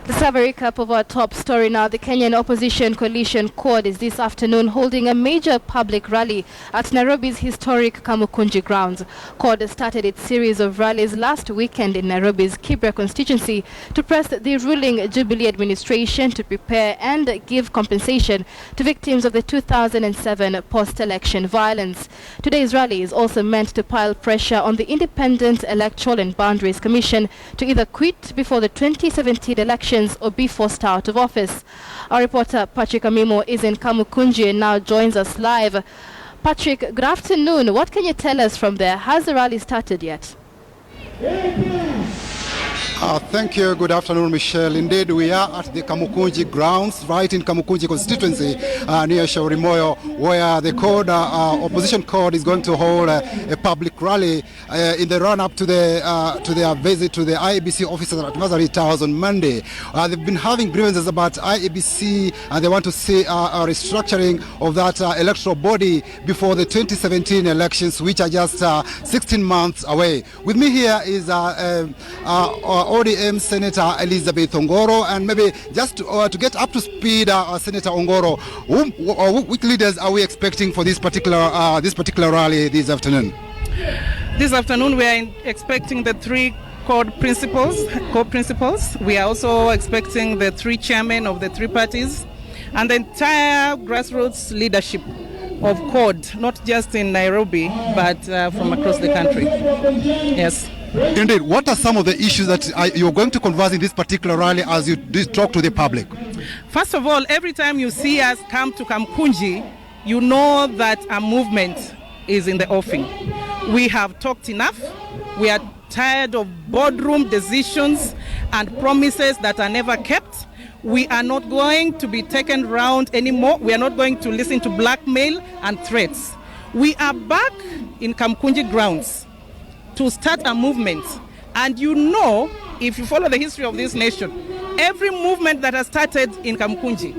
Let's have a recap of our top story now. The Kenyan Opposition Coalition CORD is this afternoon holding a major public rally at Nairobi's historic Kamukunji grounds. CORD started its series of rallies last weekend in Nairobi's Kibra constituency to press the ruling Jubilee administration to prepare and give compensation to victims of the 2007 post-election violence. Today's rally is also meant to pile pressure on the Independent Electoral and Boundaries Commission to either quit before the 2017 elections or be forced out of office. Our reporter Patrick Amimo is in Kamukunji and now joins us live. Patrick, good afternoon. What can you tell us from there? Has the rally started yet? Thank you. Good afternoon, Michelle. Indeed, we are at the Kamukunji grounds, right in Kamukunji constituency, near Shauri Moyo, where the opposition CORD is going to hold a public rally in the run-up to their visit to the IEBC offices at Mazari Towers on Monday. They've been having grievances about IEBC, and they want to see a restructuring of that electoral body before the 2017 elections, which are just 16 months away. With me here is ODM Senator Elizabeth Ongoro, and maybe just to get up to speed, Senator Ongoro, which leaders are we expecting for this particular rally this afternoon? This afternoon we are expecting the three core principals. We are also expecting the three chairmen of the three parties and the entire grassroots leadership of CORD, not just in Nairobi, but from across the country. Yes. Indeed. What are some of the issues that you're going to converse in this particular rally as you talk to the public? First of all, every time you see us come to Kamukunji, you know that a movement is in the offing. We have talked enough. We are tired of boardroom decisions and promises that are never kept. We are not going to be taken round anymore. We are not going to listen to blackmail and threats. We are back in Kamukunji grounds to start a movement. And you know, if you follow the history of this nation, every movement that has started in Kamukunji,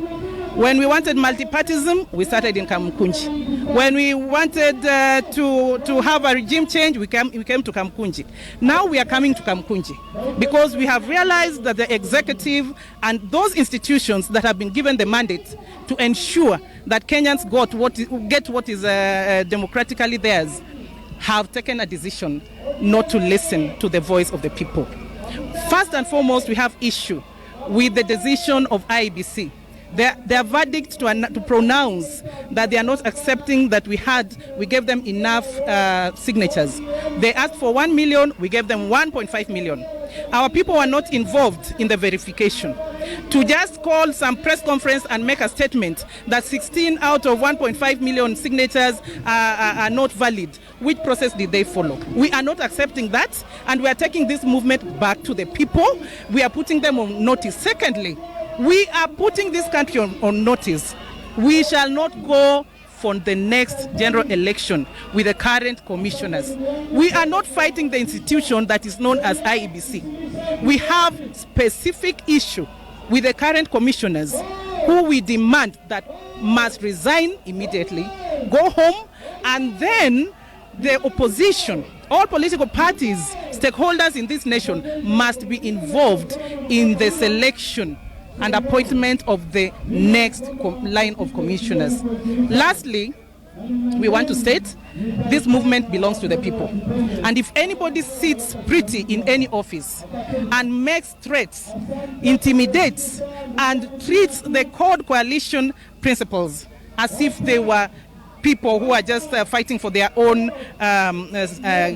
when we wanted multipartism, we started in Kamukunji. When we wanted to have a regime change, we came to Kamukunji. Now we are coming to Kamukunji because we have realized that the executive and those institutions that have been given the mandate to ensure that Kenyans get what is democratically theirs have taken a decision not to listen to the voice of the people. First and foremost, we have issue with the decision of IEBC. Their verdict to pronounce that they are not accepting that we gave them enough signatures. They asked for 1 million, we gave them 1.5 million. Our people were not involved in the verification. To just call some press conference and make a statement that 16 out of 1.5 million signatures are not valid, which process did they follow? We are not accepting that, and we are taking this movement back to the people. We are putting them on notice. Secondly, we are putting this country on notice. We shall not go for the next general election with the current commissioners. We are not fighting the institution that is known as IEBC. We have specific issue with the current commissioners who we demand that must resign immediately, go home, and then the opposition, all political parties, stakeholders in this nation must be involved in the selection and appointment of the next line of commissioners. Lastly, we want to state this movement belongs to the people. And if anybody sits pretty in any office and makes threats, intimidates, and treats the CORD coalition principles as if they were people who are just fighting for their own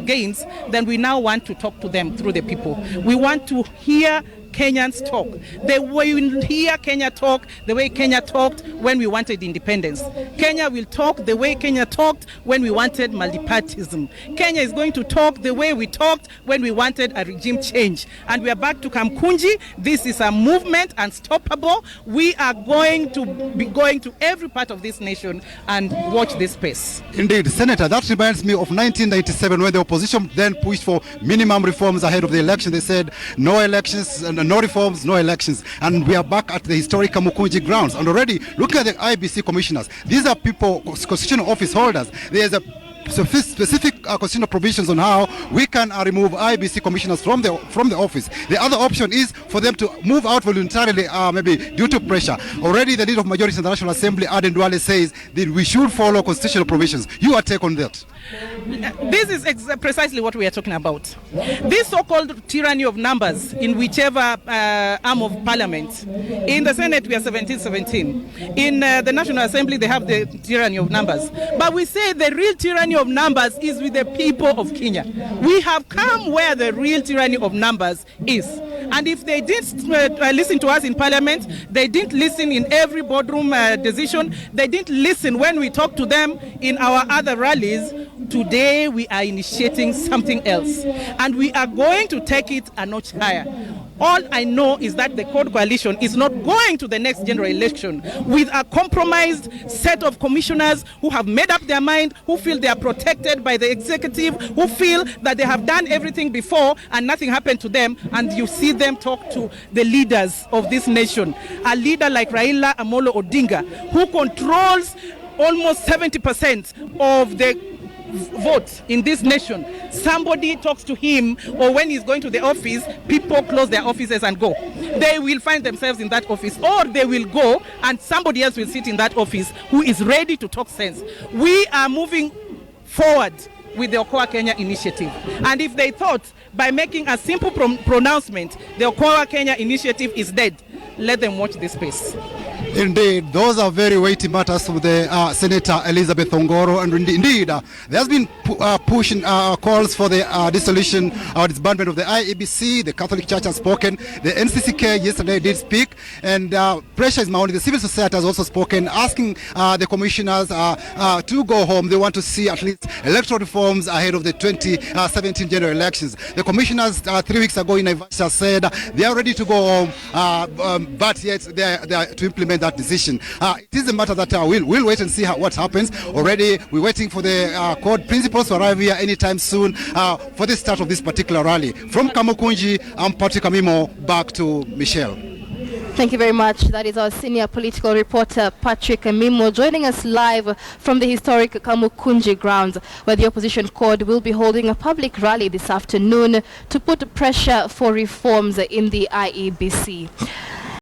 gains, then we now want to talk to them through the people. We want to hear Kenyans talk. The way we hear Kenya talk, the way Kenya talked when we wanted independence. Kenya will talk the way Kenya talked when we wanted multipartism. Kenya is going to talk the way we talked when we wanted a regime change. And we are back to Kamukunji. This is a movement, unstoppable. We are going to be going to every part of this nation and watch this space. Indeed, Senator, that reminds me of 1997 when the opposition then pushed for minimum reforms ahead of the election. They said no elections, no reforms, no elections. And we are back at the historic Kamukunji grounds. And already, look at the IEBC commissioners. These are people, constitutional office holders. There's a specific constitutional provisions on how we can remove IEBC commissioners from the office. The other option is for them to move out voluntarily, maybe due to pressure. Already the leader of majority in the National Assembly, Aden Duale, says that we should follow constitutional provisions. Your take on that? This is precisely what we are talking about. This so-called tyranny of numbers in whichever arm of parliament. In the Senate, we are 17-17. In the National Assembly, they have the tyranny of numbers. But we say the real tyranny of numbers is with the people of Kenya. We have come where the real tyranny of numbers is. And if they didn't listen to us in parliament, they didn't listen in every boardroom decision, they didn't listen when we talk to them in our other rallies, today we are initiating something else. And we are going to take it a notch higher. All I know is that the Code Coalition is not going to the next general election with a compromised set of commissioners who have made up their mind, who feel they are protected by the executive, who feel that they have done everything before and nothing happened to them. And you see them talk to the leaders of this nation. A leader like Raila Amolo Odinga, who controls almost 70% of the vote in this nation. Somebody talks to him, or when he's going to the office, people close their offices and go. They will find themselves in that office, or they will go and somebody else will sit in that office who is ready to talk sense. We are moving forward with the Okoa Kenya initiative. And if they thought by making a simple pronouncement, the Okoa Kenya initiative is dead, let them watch this space. Indeed, those are very weighty matters for the Senator Elizabeth Ongoro, and indeed there has been pushing calls for the dissolution or disbandment of the IEBC. The Catholic Church has spoken. The NCCK yesterday did speak, and pressure is mounting. The civil society has also spoken, asking the commissioners to go home. They want to see at least electoral reforms ahead of the 2017 general elections. The commissioners 3 weeks ago in Naivasha said they are ready to go home, but yet they are to implement that decision. It is a matter that we'll wait and see what happens. Already we're waiting for the code principals to arrive here anytime soon for the start of this particular rally. From Kamukunji, I'm Patrick Amimo. Back to Michelle. Thank you very much. That is our senior political reporter, Patrick Amimo, joining us live from the historic Kamukunji grounds, where the opposition CORD will be holding a public rally this afternoon to put pressure for reforms in the IEBC.